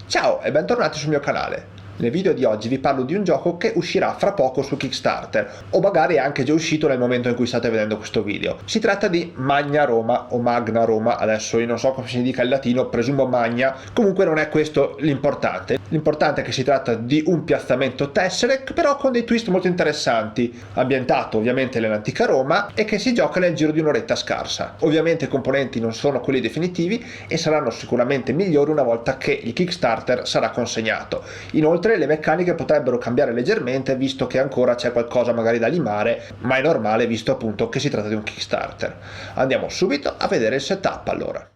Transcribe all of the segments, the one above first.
Ciao e bentornati sul mio canale. Nel video di oggi vi parlo di un gioco che uscirà fra poco su Kickstarter, o magari è anche già uscito nel momento in cui state vedendo questo video. Si tratta di Magna Roma o Magna Roma, adesso io non so come si dica in latino, presumo Magna, comunque non è questo l'importante. L'importante è che si tratta di un piazzamento Tesseract, però con dei twist molto interessanti, ambientato ovviamente nell'antica Roma e che si gioca nel giro di un'oretta scarsa. Ovviamente i componenti non sono quelli definitivi e saranno sicuramente migliori una volta che il Kickstarter sarà consegnato. Inoltre le meccaniche potrebbero cambiare leggermente visto che ancora c'è qualcosa magari da limare, ma è normale visto appunto che si tratta di un Kickstarter. Andiamo subito a vedere il setup allora.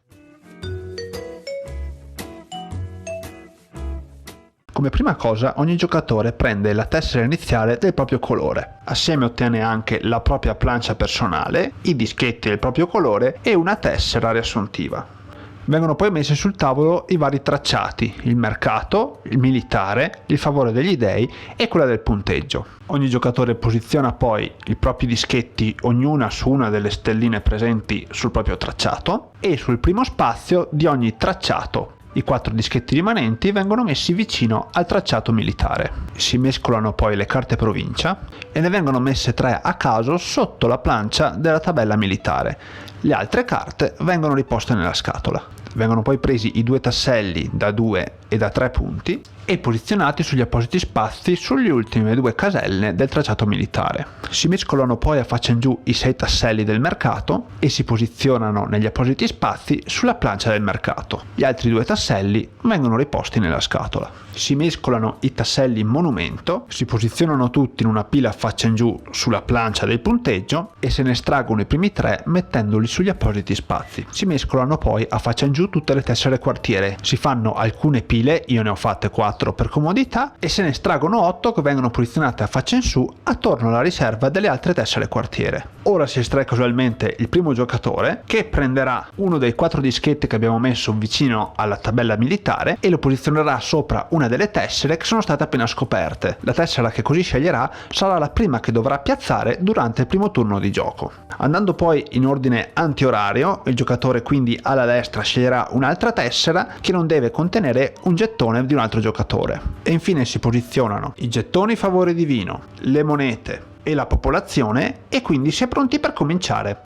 Come prima cosa, ogni giocatore prende la tessera iniziale del proprio colore. Assieme ottiene anche la propria plancia personale, i dischetti del proprio colore e una tessera riassuntiva. Vengono poi messi sul tavolo i vari tracciati, il mercato, il militare, il favore degli dei e quella del punteggio. Ogni giocatore posiziona poi i propri dischetti, ognuna su una delle stelline presenti sul proprio tracciato, e sul primo spazio di ogni tracciato. I 4 dischetti rimanenti vengono messi vicino al tracciato militare. Si mescolano poi le carte provincia e ne vengono messe 3 a caso sotto la plancia della tabella militare. Le altre carte vengono riposte nella scatola. Vengono poi presi i 2 tasselli da 2 e da 3 punti e posizionati sugli appositi spazi sulle ultime 2 caselle del tracciato militare. Si mescolano poi a faccia in giù i 6 tasselli del mercato e si posizionano negli appositi spazi sulla plancia del mercato. Gli altri 2 tasselli vengono riposti nella scatola. Si mescolano i tasselli monumento, si posizionano tutti in una pila a faccia in giù sulla plancia del punteggio e se ne estraggono i primi 3 mettendoli sugli appositi spazi. Si mescolano poi a faccia in giù tutte le tessere quartiere. Si fanno alcune pile, io ne ho fatte 4 per comodità, e se ne estraggono 8 che vengono posizionate a faccia in su attorno alla riserva delle altre tessere quartiere. Ora si estrae casualmente il primo giocatore che prenderà uno dei 4 dischetti che abbiamo messo vicino alla tabella militare e lo posizionerà sopra una delle tessere che sono state appena scoperte. La tessera che così sceglierà sarà la prima che dovrà piazzare durante il primo turno di gioco. Andando poi in ordine antiorario, il giocatore quindi alla destra sceglierà un'altra tessera che non deve contenere un gettone di un altro giocatore. E infine si posizionano i gettoni favore divino, le monete e la popolazione e quindi si è pronti per cominciare.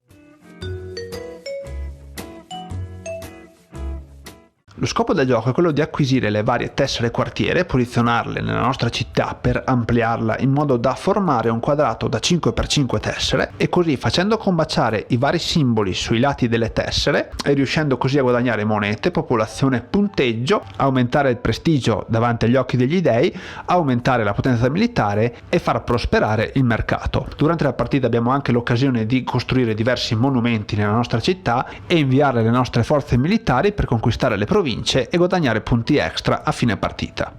Lo scopo del gioco è quello di acquisire le varie tessere quartiere e posizionarle nella nostra città per ampliarla in modo da formare un quadrato da 5x5 tessere e così facendo combaciare i vari simboli sui lati delle tessere e riuscendo così a guadagnare monete, popolazione, punteggio, aumentare il prestigio davanti agli occhi degli dei, aumentare la potenza militare e far prosperare il mercato. Durante la partita abbiamo anche l'occasione di costruire diversi monumenti nella nostra città e inviare le nostre forze militari per conquistare le province e guadagnare punti extra a fine partita.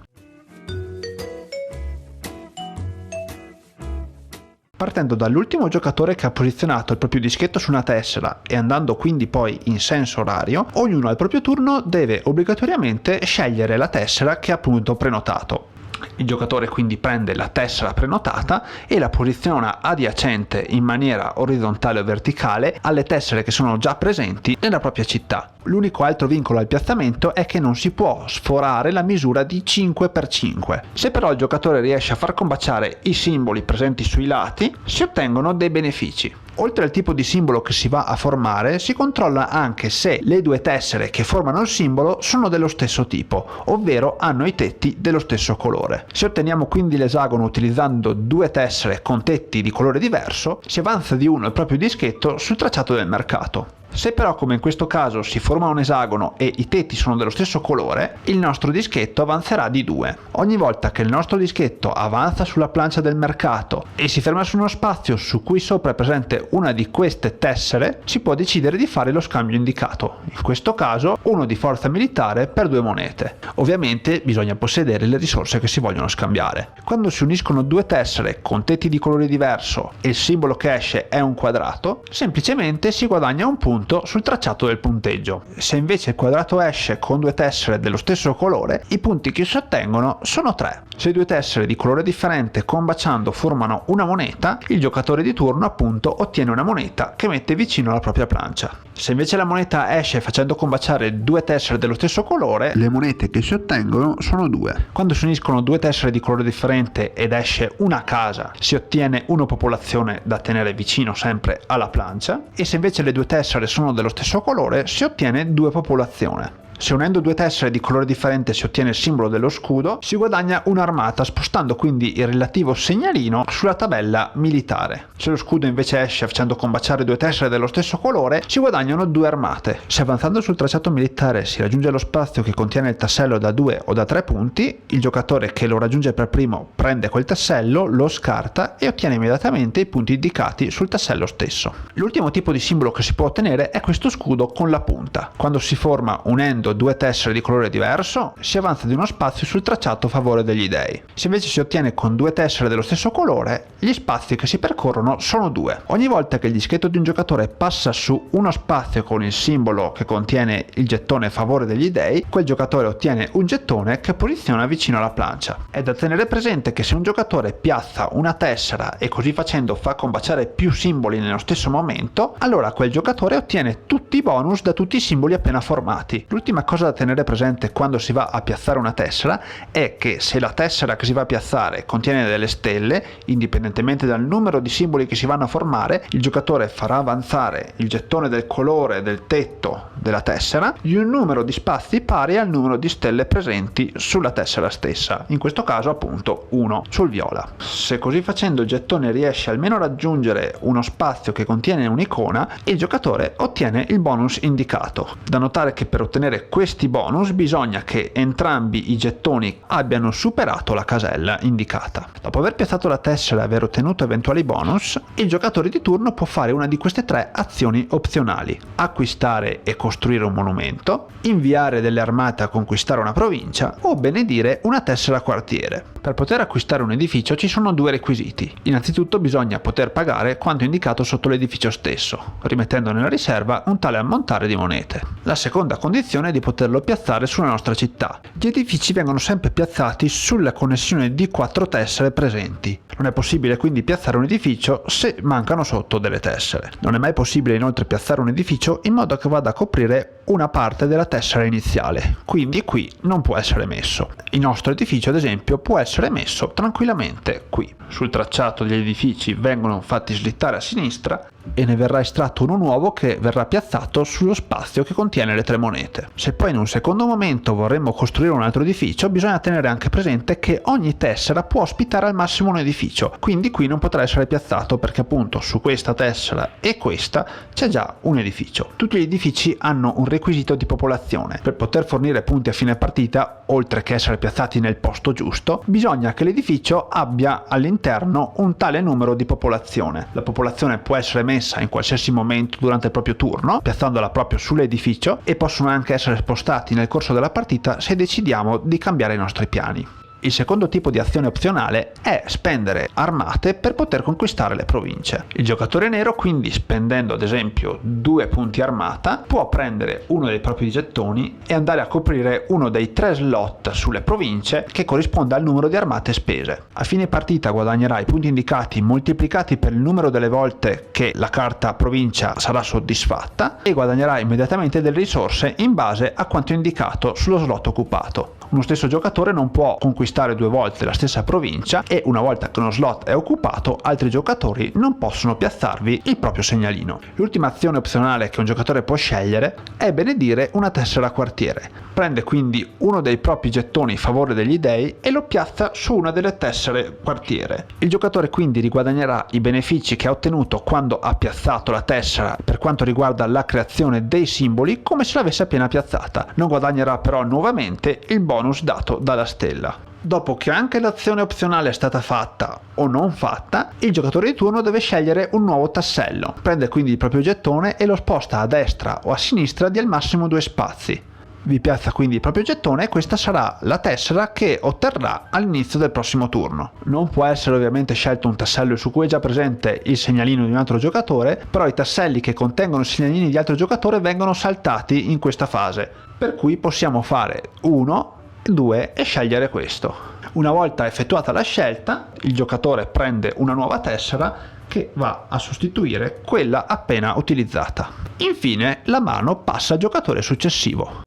Partendo dall'ultimo giocatore che ha posizionato il proprio dischetto su una tessera e andando quindi poi in senso orario, ognuno al proprio turno deve obbligatoriamente scegliere la tessera che ha appunto prenotato. Il giocatore quindi prende la tessera prenotata e la posiziona adiacente in maniera orizzontale o verticale alle tessere che sono già presenti nella propria città. L'unico altro vincolo al piazzamento è che non si può sforare la misura di 5x5. Se però il giocatore riesce a far combaciare i simboli presenti sui lati, si ottengono dei benefici. Oltre al tipo di simbolo che si va a formare, si controlla anche se le 2 tessere che formano il simbolo sono dello stesso tipo, ovvero hanno i tetti dello stesso colore. Se otteniamo quindi l'esagono utilizzando 2 tessere con tetti di colore diverso, si avanza di 1 il proprio dischetto sul tracciato del mercato. Se però, come in questo caso, si forma un esagono e i tetti sono dello stesso colore, il nostro dischetto avanzerà di 2. Ogni volta che il nostro dischetto avanza sulla plancia del mercato e si ferma su uno spazio su cui sopra è presente una di queste tessere, si può decidere di fare lo scambio indicato. In questo caso, uno di forza militare per 2 monete. Ovviamente bisogna possedere le risorse che si vogliono scambiare. Quando si uniscono 2 tessere con tetti di colore diverso e il simbolo che esce è un quadrato, semplicemente si guadagna un punto punto sul tracciato del punteggio. Se invece il quadrato esce con due tessere dello stesso colore, i punti che si ottengono sono 3. Se due tessere di colore differente combaciando formano una moneta, il giocatore di turno appunto ottiene una moneta che mette vicino alla propria plancia. Se invece la moneta esce facendo combaciare due tessere dello stesso colore, le monete che si ottengono sono 2. Quando si uniscono due tessere di colore differente ed esce una casa, si ottiene una popolazione da tenere vicino sempre alla plancia, e se invece le due tessere sono dello stesso colore, si ottiene 2 popolazioni. Se unendo due tessere di colore differente si ottiene il simbolo dello scudo, si guadagna un'armata, spostando quindi il relativo segnalino sulla tabella militare. Se lo scudo invece esce facendo combaciare due tessere dello stesso colore, si guadagnano 2 armate. Se avanzando sul tracciato militare si raggiunge lo spazio che contiene il tassello da 2 o da 3 punti, il giocatore che lo raggiunge per primo prende quel tassello, lo scarta e ottiene immediatamente i punti indicati sul tassello stesso. L'ultimo tipo di simbolo che si può ottenere è questo scudo con la punta. Quando si forma unendo due tessere di colore diverso, si avanza di uno spazio sul tracciato a favore degli dei. Se invece si ottiene con due tessere dello stesso colore, gli spazi che si percorrono sono 2. Ogni volta che il dischetto di un giocatore passa su uno spazio con il simbolo che contiene il gettone a favore degli dei, quel giocatore ottiene un gettone che posiziona vicino alla plancia. È da tenere presente che se un giocatore piazza una tessera e così facendo fa combaciare più simboli nello stesso momento, allora quel giocatore ottiene tutti i bonus da tutti i simboli appena formati. L'ultima cosa da tenere presente quando si va a piazzare una tessera è che se la tessera che si va a piazzare contiene delle stelle, indipendentemente dal numero di simboli che si vanno a formare, il giocatore farà avanzare il gettone del colore del tetto della tessera di un numero di spazi pari al numero di stelle presenti sulla tessera stessa, in questo caso appunto 1 sul viola. Se così facendo il gettone riesce almeno a raggiungere uno spazio che contiene un'icona, il giocatore ottiene il bonus indicato. Da notare che per ottenere questi bonus bisogna che entrambi i gettoni abbiano superato la casella indicata. Dopo aver piazzato la tessera e aver ottenuto eventuali bonus, il giocatore di turno può fare una di queste 3 azioni opzionali: acquistare e costruire un monumento, inviare delle armate a conquistare una provincia o benedire una tessera quartiere. Per poter acquistare un edificio ci sono 2 requisiti. Innanzitutto bisogna poter pagare quanto indicato sotto l'edificio stesso, rimettendo nella riserva un tale ammontare di monete. La seconda condizione è di poterlo piazzare sulla nostra città. Gli edifici vengono sempre piazzati sulla connessione di 4 tessere presenti. Non è possibile quindi piazzare un edificio se mancano sotto delle tessere. Non è mai possibile inoltre piazzare un edificio in modo che vada a coprire una parte della tessera iniziale, quindi qui non può essere messo. Il nostro edificio ad esempio può essere messo tranquillamente qui. Sul tracciato degli edifici vengono fatti slittare a sinistra e ne verrà estratto uno nuovo che verrà piazzato sullo spazio che contiene le 3 monete. Se poi in un secondo momento vorremmo costruire un altro edificio, bisogna tenere anche presente che ogni tessera può ospitare al massimo un edificio, quindi qui non potrà essere piazzato perché appunto su questa tessera e questa c'è già un edificio. Tutti gli edifici hanno un requisito di popolazione. Per poter fornire punti a fine partita, oltre che essere piazzati nel posto giusto, bisogna che l'edificio abbia all'interno un tale numero di popolazione. La popolazione può essere messa in qualsiasi momento durante il proprio turno, piazzandola proprio sull'edificio, e possono anche essere spostati nel corso della partita se decidiamo di cambiare i nostri piani. Il secondo tipo di azione opzionale è spendere armate per poter conquistare le province. Il giocatore nero quindi, spendendo ad esempio 2 punti armata, può prendere uno dei propri gettoni e andare a coprire uno dei 3 slot sulle province che corrisponde al numero di armate spese. A fine partita guadagnerà i punti indicati moltiplicati per il numero delle volte che la carta provincia sarà soddisfatta e guadagnerà immediatamente delle risorse in base a quanto indicato sullo slot occupato. Uno stesso giocatore non può conquistare 2 volte la stessa provincia e una volta che uno slot è occupato, altri giocatori non possono piazzarvi il proprio segnalino. L'ultima azione opzionale che un giocatore può scegliere è benedire una tessera quartiere. Prende quindi uno dei propri gettoni in favore degli dei e lo piazza su una delle tessere quartiere. Il giocatore quindi riguadagnerà i benefici che ha ottenuto quando ha piazzato la tessera per quanto riguarda la creazione dei simboli come se l'avesse appena piazzata. Non guadagnerà però nuovamente il bonus dato dalla stella. Dopo che anche l'azione opzionale è stata fatta o non fatta, il giocatore di turno deve scegliere un nuovo tassello. Prende quindi il proprio gettone e lo sposta a destra o a sinistra di al massimo 2 spazi. Vi piazza quindi il proprio gettone e questa sarà la tessera che otterrà all'inizio del prossimo turno. Non può essere ovviamente scelto un tassello su cui è già presente il segnalino di un altro giocatore, però i tasselli che contengono i segnalini di altro giocatore vengono saltati in questa fase, per cui possiamo fare 1, 2 e scegliere questo. Una volta effettuata la scelta, il giocatore prende una nuova tessera che va a sostituire quella appena utilizzata. Infine la mano passa al giocatore successivo.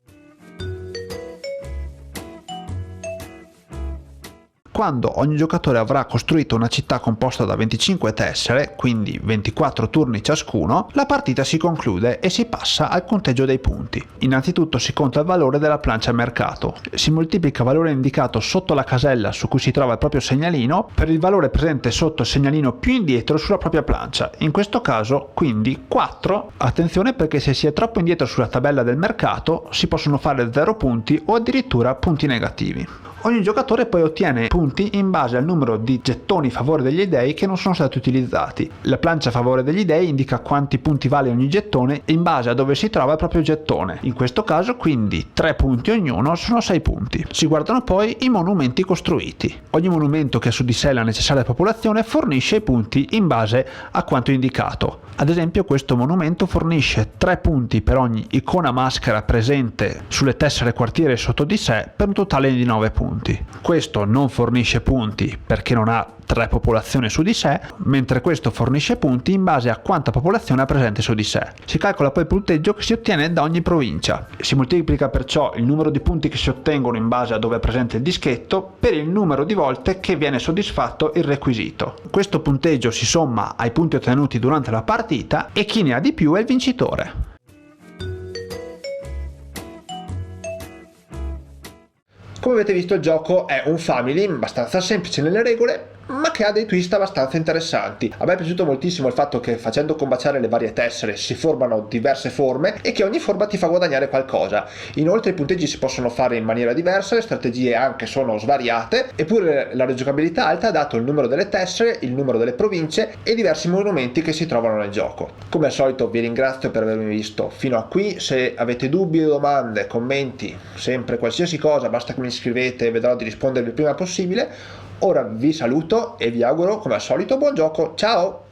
Quando ogni giocatore avrà costruito una città composta da 25 tessere, quindi 24 turni ciascuno, la partita si conclude e si passa al conteggio dei punti. Innanzitutto si conta il valore della plancia mercato. Si moltiplica il valore indicato sotto la casella su cui si trova il proprio segnalino per il valore presente sotto il segnalino più indietro sulla propria plancia. In questo caso quindi 4. Attenzione, perché se si è troppo indietro sulla tabella del mercato si possono fare 0 punti o addirittura punti negativi. Ogni giocatore poi ottiene punti in base al numero di gettoni a favore degli dei che non sono stati utilizzati. La plancia a favore degli dei indica quanti punti vale ogni gettone in base a dove si trova il proprio gettone. In questo caso quindi 3 punti ognuno sono 6 punti. Si guardano poi i monumenti costruiti. Ogni monumento che ha su di sé la necessaria popolazione fornisce i punti in base a quanto indicato. Ad esempio questo monumento fornisce 3 punti per ogni icona maschera presente sulle tessere quartiere sotto di sé per un totale di 9 punti. Questo non fornisce punti perché non ha 3 popolazioni su di sé, mentre questo fornisce punti in base a quanta popolazione ha presente su di sé. Si calcola poi il punteggio che si ottiene da ogni provincia. Si moltiplica perciò il numero di punti che si ottengono in base a dove è presente il dischetto per il numero di volte che viene soddisfatto il requisito. Questo punteggio si somma ai punti ottenuti durante la partita e chi ne ha di più è il vincitore. Come avete visto, il gioco è un family abbastanza semplice nelle regole, ma che ha dei twist abbastanza interessanti. A me è piaciuto moltissimo il fatto che facendo combaciare le varie tessere si formano diverse forme e che ogni forma ti fa guadagnare qualcosa. Inoltre i punteggi si possono fare in maniera diversa, le strategie anche sono svariate, eppure la rigiocabilità alta ha dato il numero delle tessere, il numero delle province e diversi monumenti che si trovano nel gioco. Come al solito vi ringrazio per avermi visto fino a qui. Se avete dubbi o domande, commenti, sempre qualsiasi cosa, basta che mi scrivete e vedrò di rispondervi il prima possibile. Ora vi saluto e vi auguro come al solito buon gioco, ciao!